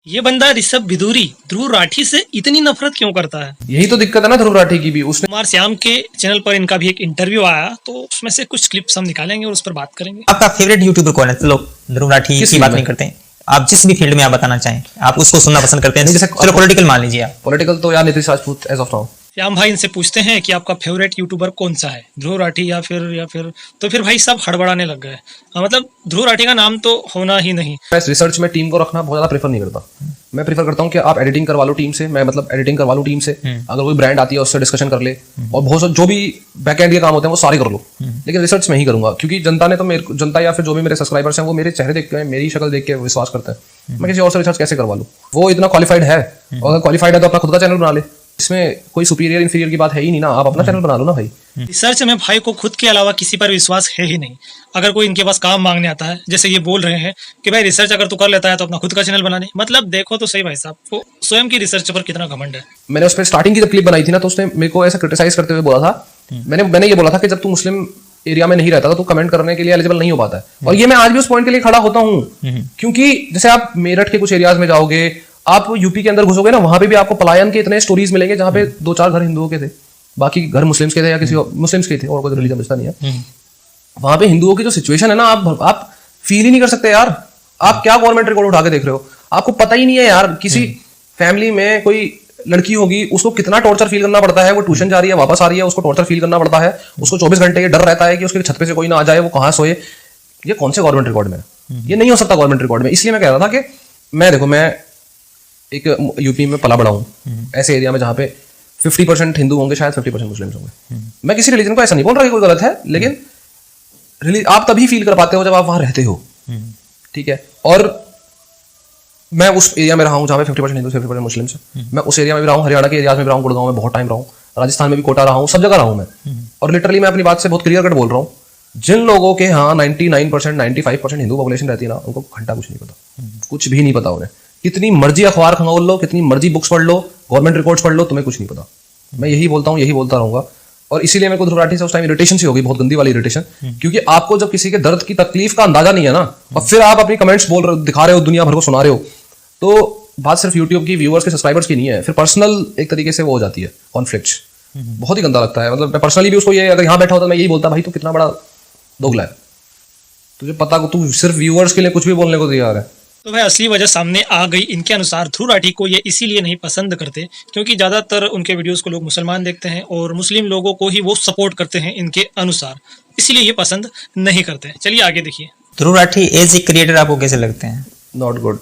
ये बंदा ऋषभ बिदूरी ध्रुव राठी से इतनी नफरत क्यों करता है? यही तो दिक्कत है ना ध्रुव राठी की भी। उसने कुमार श्याम के चैनल पर इनका भी एक इंटरव्यू आया, तो उसमें से कुछ क्लिप्स हम निकालेंगे और उस पर बात करेंगे। आपका फेवरेट यूट्यूबर कौन है? चलो ध्रुव राठी की बात नहीं करते हैं, आप जिस भी फील्ड में आप बताना चाहें, आप उसको सुनना पसंद करते हैं। जैसे चलो पॉलिटिकल मान लीजिए आप। पॉलिटिकल तो यार Nitish Rajput as of now. Shyam भाई इनसे पूछते हैं कि आपका फेवरेट यूट्यूबर कौन सा है, ध्रुव राठी या फिर तो फिर भाई सब हड़बड़ाने लग गए। मतलब ध्रुव राठी का नाम तो होना ही नहीं। मैं रिसर्च में टीम को रखना बहुत ज्यादा प्रेफर नहीं करता। मैं प्रेफर करता हूँ कि आप एडिटिंग करवा लो टीम से। मैं मतलब एडिटिंग करवा लो टीम से, अगर कोई ब्रांड आती है उससे डिस्कशन कर ले, और बहुत जो भी बैक एंड के काम होते हैं वो सारे कर लो, लेकिन रिसर्च में ही करूंगा। क्योंकि जनता ने तो मेरे जनता या फिर जो भी मेरे सब्सक्राइबर्स हैं वो मेरे चेहरे देख के, मेरी शक्ल देख के विश्वास करते हैं। मैं किसी और से रिसर्च कैसे करवा लूँ? वो इतना क्वालिफाइड है, और अगर क्वालिफाइड है तो अपना खुद का चैनल बना ले। इसमें कोई सुपीरियर इंफीरियर की बात है ही नहीं ना। आप अपना चैनल बना लो ना भाई। रिसर्च में भाई को खुद के अलावा किसी पर विश्वास है ही नहीं। अगर कोई इनके पास काम मांगने आता है, जैसे ये बोल रहे हैं कि भाई रिसर्च अगर तू कर लेता है तो अपना खुद का चैनल बना ले। मतलब देखो तो सही भाई साहब को स्वयं की रिसर्च पर कितना घमंड है। मैंने उस पर स्टार्टिंग की जब क्लिप बनाई थी ना, तो उसने मेरे को ऐसा क्रिटिसाइज करते हुए बोला था, मैंने ये बोला था कि जब तू मुस्लिम एरिया में नहीं रहता था तो कमेंट करने के लिए एलिजिबल नहीं हो पाता है। और ये मैं आज भी उस पॉइंट के लिए खड़ा होता हूँ, क्योंकि जैसे आप मेरठ के कुछ एरियाज में जाओगे, आप यूपी के अंदर घुसोगे ना, वहां पे भी आपको पलायन के इतने स्टोरीज मिलेंगे जहां पे 2-4 घर हिंदुओं के थे, बाकी घर मुस्लिम्स के थे या किसी मुस्लिम्स के थे, और कोई रिलीजन बचता नहीं है। वहां पे हिंदुओं की जो सिचुएशन है ना, आप फील ही नहीं कर सकते यार। आप क्या गवर्नमेंट रिकॉर्ड उठा के देख रहे हो? आपको पता ही नहीं है यार। किसी फैमिली में कोई लड़की होगी, उसको कितना टॉर्चर फील करना पड़ता है। वो ट्यूशन जा रही है, वापस आ रही है, उसको टॉर्चर फील करना पड़ता है। उसको 24 घंटे ये डर रहता है कि उसके छत पे से कोई ना आ जाए, वो कहाँ सोए। ये कौन से गवर्नमेंट रिकॉर्ड में? ये नहीं हो सकता गवर्नमेंट रिकॉर्ड में। इसलिए मैं कह रहा था कि मैं एक यूपी में पला बड़ा हूँ, ऐसे एरिया में जहाँ पे 50% हिंदू होंगे, शायद 50% मुस्लिम्स होंगे। मैं किसी रिलीजन को ऐसा नहीं बोल रहा कि कोई गलत है, लेकिन आप तभी फील कर पाते हो जब आप वहां रहते हो, ठीक है। और मैं उस एरिया में रहा हूँ जहाँ पे 50% हिंदू, 50% मुस्लिम्स है। मैं उस एरिया में भी रहा हूँ, हरियाणा के एरिया में भी रहा हूँ, गुड़गांव में बहुत टाइम रहा हूँ, राजस्थान में भी कोटा रहा हूँ, सब जगह रहा हूँ मैं। और लिटरली मैं अपनी बात से बहुत क्लियर कट बोल रहा हूँ, जिन लोगों के यहाँ 99%, 95% हिंदू पॉपुलेशन रहती है ना, उनको घंटा कुछ नहीं पता, कुछ भी नहीं पता उन्हें। कितनी मर्जी अखबार खंगोल लो, कितनी मर्जी बुक्स पढ़ लो, गवर्नमेंट रिकॉर्ड्स पढ़ लो, तुम्हें कुछ नहीं पता। मैं यही बोलता हूँ, यही बोलता रहूंगा। और इसीलिए मेरे को ध्रुव राठी से उस टाइम इरिटेशन सी हो गई, बहुत गंदी वाली इरिटेशन। क्योंकि आपको जब किसी के दर्द की तकलीफ का अंदाजा नहीं है ना, और फिर आप अपनी कमेंट्स बोल रहे हो, दिखा रहे हो, दुनिया भर को सुना रहे हो, तो बात सिर्फ यूट्यूब की व्यूअर्स के सब्सक्राइबर्स की नहीं है, फिर पर्सनल एक तरीके से वो हो जाती है, कॉन्फ्लिक्ट। बहुत ही गंदा लगता है। मतलब मैं पर्सनली भी उसको, ये अगर यहाँ बैठा होता मैं यही बोलता, भाई तू कितना बड़ा दोगला है, तुझे पता को तू सिर्फ व्यूअर्स के लिए कुछ भी बोलने को तैयार है। तो भाई असली वजह सामने आ गई। इनके अनुसार ध्रुव राठी को ये इसीलिए नहीं पसंद करते क्योंकि ज्यादातर उनके वीडियोस को लोग मुसलमान देखते हैं और मुस्लिम लोगों को ही वो सपोर्ट करते हैं इनके अनुसार, इसीलिए ये पसंद नहीं करते हैं। चलिए आगे देखिए। Dhruv Rathee as a creator आपको कैसे लगते हैं? Not good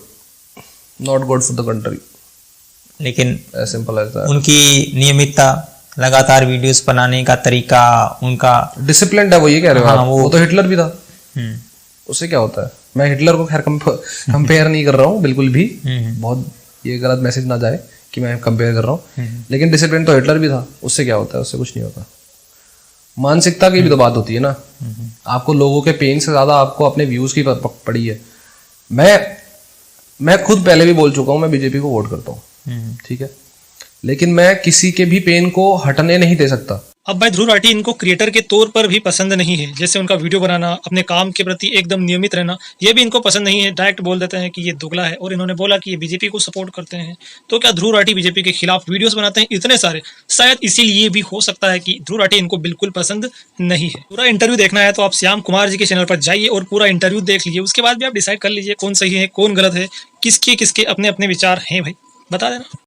for the country. लेकिन सिंपल एज दैट। उनकी नियमितता, लगातार वीडियोस बनाने का तरीका, उनका डिसिप्लिन है, वो ये कह रहे हो? हाँ, वो तो हिटलर भी था, उससे क्या होता है? मैं हिटलर को खैर कंपेयर नहीं कर रहा हूँ बिल्कुल भी, बहुत ये गलत मैसेज ना जाए कि मैं कंपेयर कर रहा हूँ, लेकिन डिसिप्लिन तो हिटलर भी था, उससे क्या होता है? उससे कुछ नहीं होता। मानसिकता की भी तो बात होती है ना। आपको लोगों के पेन से ज्यादा आपको अपने व्यूज की पड़ी है। मैं खुद पहले भी बोल चुका हूँ, मैं बीजेपी को वोट करता हूँ, ठीक है, लेकिन मैं किसी के भी पेन को हटने नहीं दे सकता। अब भाई ध्रुव राठी इनको क्रिएटर के तौर पर भी पसंद नहीं है। जैसे उनका वीडियो बनाना, अपने काम के प्रति एकदम नियमित रहना, ये भी इनको पसंद नहीं है। डायरेक्ट बोल देते हैं कि ये दोगला है, और इन्होंने बोला कि ये बीजेपी को सपोर्ट करते हैं। तो क्या ध्रुव राठी बीजेपी के खिलाफ वीडियोस बनाते हैं इतने सारे? शायद इसीलिए भी हो सकता है कि ध्रुव राठी इनको बिल्कुल पसंद नहीं है। पूरा इंटरव्यू देखना है तो आप श्याम कुमार जी के चैनल पर जाइए और पूरा इंटरव्यू देख लीजिए। उसके बाद भी आप डिसाइड कर लीजिए कौन सही है, कौन गलत है, किसके अपने अपने विचार हैं। भाई बता देना।